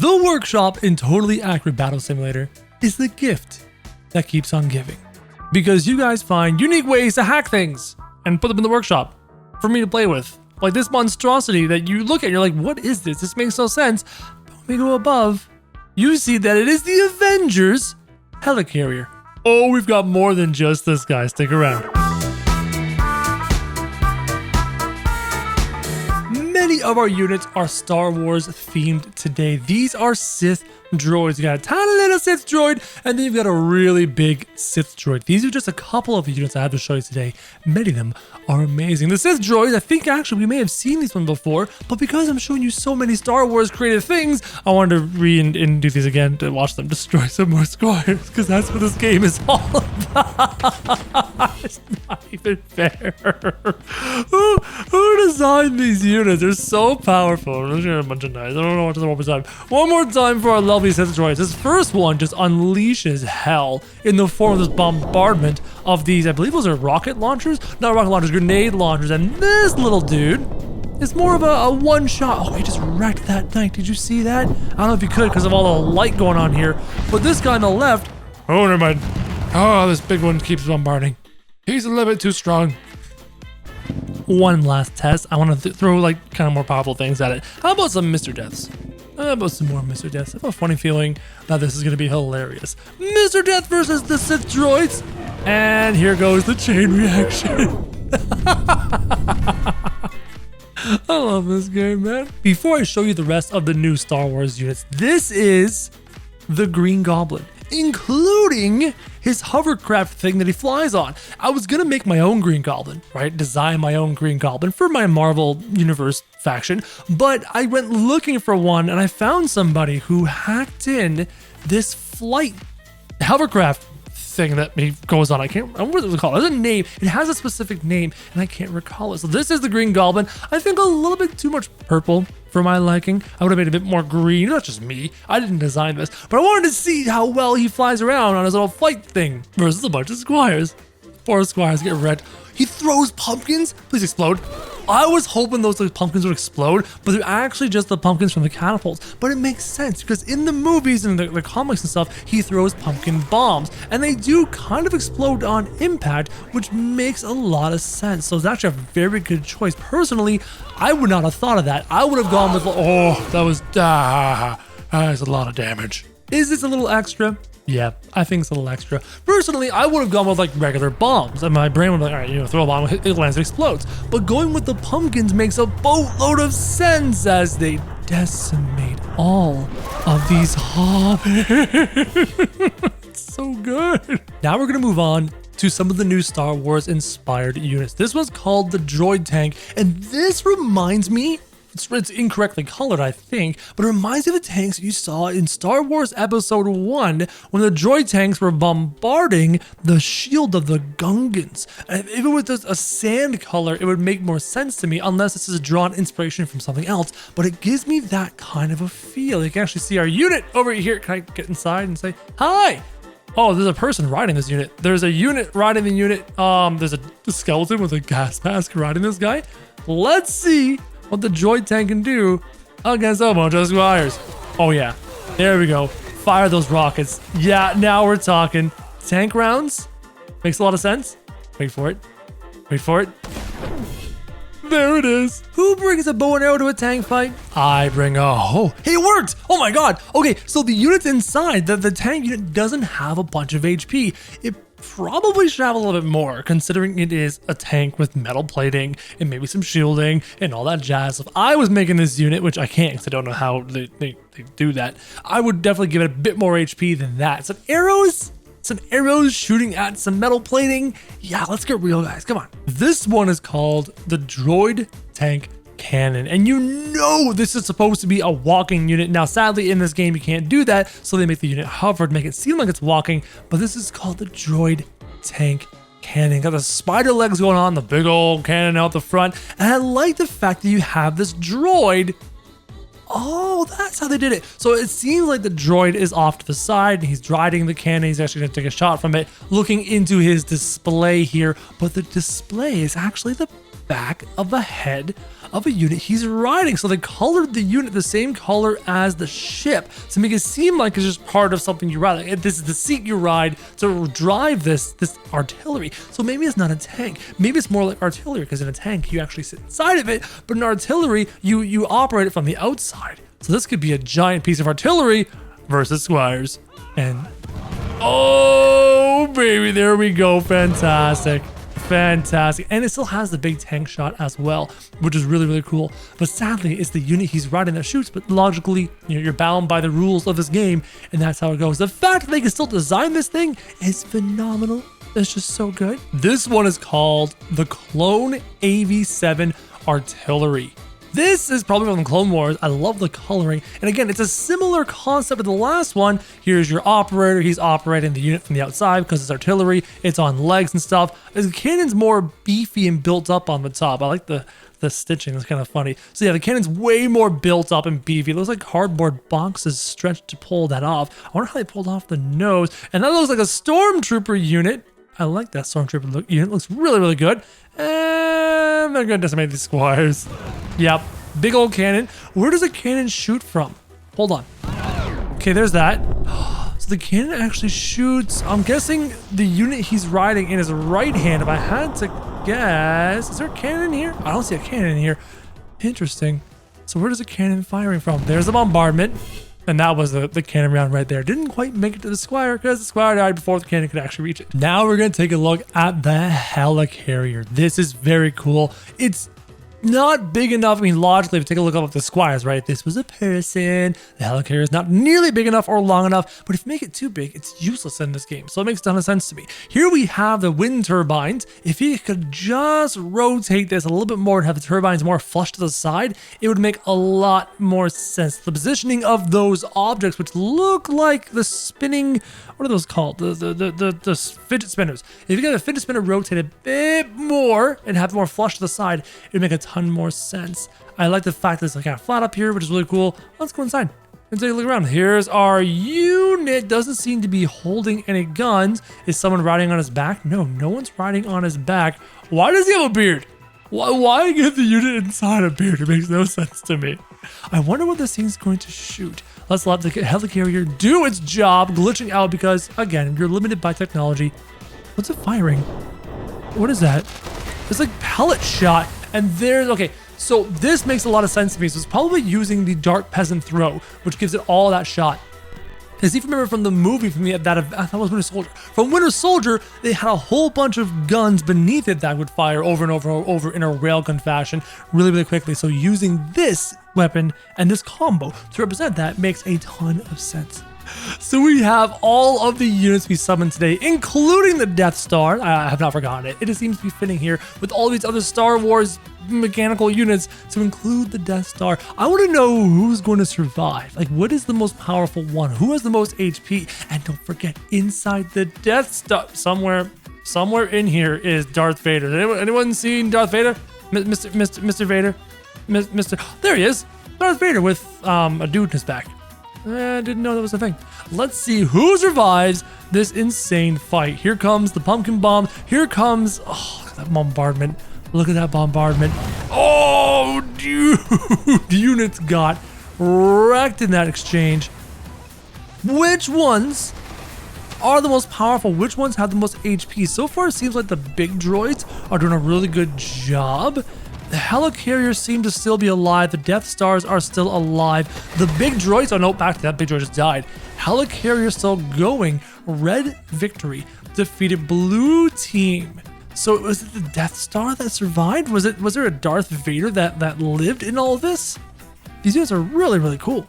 The workshop in Totally Accurate Battle Simulator is the gift that keeps on giving. Because you guys find unique ways to hack things and put them in the workshop for me to play with. Like this monstrosity that you look at and you're like, what is this? This makes no sense. But when we go above, you see that it is the Avengers helicarrier. Oh, we've got more than just this guy. Stick around. Many of our units are Star Wars themed today. These are Sith droids. You got a tiny little Sith droid, and then you've got a really big Sith droid. These are just a couple of the units I have to show you today. Many of them are amazing. The Sith droids, I think actually we may have seen these ones before, but because I'm showing you so many Star Wars creative things, I wanted to do these again to watch them destroy some more squires, because that's what this game is all about. It's not even fair. Who designed these units? They're so powerful. There's a bunch of knives. I don't know what to say one more time. One more time for our lovely Sith droids. This first one just unleashes hell in the form of this bombardment of these, I believe those are rocket launchers? Not rocket launchers, grenade launchers. And this little dude is more of a one-shot. Oh, he just wrecked that tank. Did you see that? I don't know if you could because of all the light going on here. But this guy on the left, oh, never mind. Oh, this big one keeps bombarding. He's a little bit too strong. One last test. I want to throw like kind of more powerful things at it. How about some Mr. Deaths? How about some more Mr. Deaths? I have a funny feeling that this is going to be hilarious. Mr. Death versus the Sith droids. And here goes the chain reaction. I love this game, man. Before I show you the rest of the new Star Wars units, this is the Green Goblin, including his hovercraft thing that he flies on. I was gonna make my own Green Goblin, right? Design my own Green Goblin for my Marvel Universe faction, but I went looking for one and I found somebody who hacked in this flight hovercraft thing that he goes on. I can't remember what it was called. There's a name. It has a specific name and I can't recall it. So this is the Green Goblin. I think a little bit too much purple for my liking. I would have made it a bit more green. That's just me. I didn't design this, but I wanted to see how well he flies around on his little flight thing versus a bunch of squires. Poor squires get wrecked. He throws pumpkins. Please explode. I was hoping those pumpkins would explode, but they're actually just the pumpkins from the catapults. But it makes sense because in the movies and the comics and stuff, he throws pumpkin bombs and they do kind of explode on impact, which makes a lot of sense. So it's actually a very good choice. Personally, I would not have thought of that. I would have gone with, oh, that's a lot of damage. Is this a little extra? Yeah, I think it's a little extra. Personally, I would have gone with like regular bombs, and my brain would be like, all right, throw a bomb, it lands, it explodes. But going with the pumpkins makes a boatload of sense as they decimate all of these hobbits. So good. Now we're gonna move on to some of the new Star Wars inspired units. This one's called the Droid Tank, and this reminds me, it's incorrectly colored, I think, but it reminds me of the tanks you saw in Star Wars Episode 1 when the droid tanks were bombarding the shield of the Gungans. And if it was just a sand color, it would make more sense to me, unless this is drawn inspiration from something else, but it gives me that kind of a feel. You can actually see our unit over here. Can I get inside and say, hi? Oh, there's a person riding this unit. There's a unit riding the unit. There's a skeleton with a gas mask riding this guy. Let's see what the droid tank can do against a bunch of squires. Oh yeah, there we go. Fire those rockets. Yeah, now we're talking. Tank rounds. Makes a lot of sense. Wait for it. Wait for it. There it is. Who brings a bow and arrow to a tank fight? I bring a hoe. Hey, it worked! Oh my god. Okay, so the unit's inside. The tank unit doesn't have a bunch of HP. It probably should have a little bit more, considering it is a tank with metal plating and maybe some shielding and all that jazz. If I was making this unit, which I can't because I don't know how they do that, I would definitely give it a bit more HP than that. Some arrows shooting at some metal plating. Yeah, let's get real, guys. Come on. This one is called the Droid Tank Cannon, and you know this is supposed to be a walking unit. Now sadly in this game you can't do that, so they make the unit hover to make it seem like it's walking, but this is called the Droid Tank Cannon. Got the spider legs going on, the big old cannon out the front, and I like the fact that you have this droid. Oh, that's how they did it. So it seems like the droid is off to the side. He's riding the cannon. He's actually going to take a shot from it, looking into his display here. But the display is actually the back of the head of a unit he's riding. So they colored the unit the same color as the ship to make it seem like it's just part of something you ride. Like, this is the seat you ride to drive this artillery. So maybe it's not a tank. Maybe it's more like artillery, because in a tank you actually sit inside of it, but in artillery you operate it from the outside. So this could be a giant piece of artillery versus squires. And oh baby, there we go. Fantastic. And it still has the big tank shot as well, which is really, really cool. But sadly, it's the unit he's riding that shoots, but logically, you're bound by the rules of this game, and that's how it goes. The fact that they can still design this thing is phenomenal. It's just so good. This one is called the Clone AV7 Artillery. This is probably from the Clone Wars. I love the coloring. And again, it's a similar concept to the last one. Here's your operator. He's operating the unit from the outside because it's artillery. It's on legs and stuff. The cannon's more beefy and built up on the top. I like the stitching. It's kind of funny. So yeah, the cannon's way more built up and beefy. It looks like cardboard boxes stretched to pull that off. I wonder how they pulled off the nose. And that looks like a stormtrooper unit. I like that stormtrooper unit. It looks really, really good. And they're gonna decimate these squires. Yep, big old cannon. Where does a cannon shoot from? Hold on. Okay, there's that. So the cannon actually shoots, I'm guessing the unit he's riding in his right hand. If I had to guess, is there a cannon here? I don't see a cannon in here. Interesting. So where does a cannon firing from? There's the bombardment. And that was the cannon round right there. Didn't quite make it to the squire because the squire died before the cannon could actually reach it. Now we're going to take a look at the helicarrier. This is very cool. It's not big enough. I mean, logically, if you take a look at the squires, right? If this was a person, the helicarrier is not nearly big enough or long enough. But if you make it too big, it's useless in this game. So it makes a ton of sense to me. Here we have the wind turbines. If you could just rotate this a little bit more and have the turbines more flush to the side, it would make a lot more sense. The positioning of those objects, which look like the spinning, what are those called? The fidget spinners. If you get a fidget spinner rotate a bit more and have more flush to the side, it would make a ton more sense. I like the fact that it's like kind of flat up here, which is really cool. Let's go inside and take a look around. Here's our unit. Doesn't seem to be holding any guns. Is someone riding on his back? No, no one's riding on his back. Why does he have a beard? Why get the unit inside a beard? It makes no sense to me. I wonder what this thing's going to shoot. Let's let the helicarrier do its job, glitching out because, again, you're limited by technology. What's it firing? What is that? It's like pellet shot. And there's, okay, so this makes a lot of sense to me. So it's probably using the Dark Peasant throw, which gives it all that shot. As if you remember from the movie, I thought it was Winter Soldier. From Winter Soldier, they had a whole bunch of guns beneath it that would fire over and over in a railgun fashion really, really quickly. So using this weapon and this combo to represent that makes a ton of sense. So we have all of the units we summoned today, including the Death Star. I have not forgotten it. It just seems to be fitting here with all these other Star Wars mechanical units to include the Death Star. I want to know who's going to survive. Like, what is the most powerful one? Who has the most HP? And don't forget, inside the Death Star, somewhere in here is Darth Vader. Anyone seen Darth Vader? Mr. Vader? There he is. Darth Vader with a dude in his back. I didn't know that was a thing. Let's see who survives this insane fight. Here comes the pumpkin bomb. Here comes, oh, look at that bombardment. Look at that bombardment. Oh, dude. Units got wrecked in that exchange. Which ones are the most powerful? Which ones have the most HP? So far, it seems like the big droids are doing a really good job. The helicarriers seem to still be alive. The Death Stars are still alive. The big droids, oh no, back to that, big droid just died. Helicarrier still going. Red victory. Defeated blue team. So was it the Death Star that survived? Was there a Darth Vader that lived in all of this? These units are really, really cool.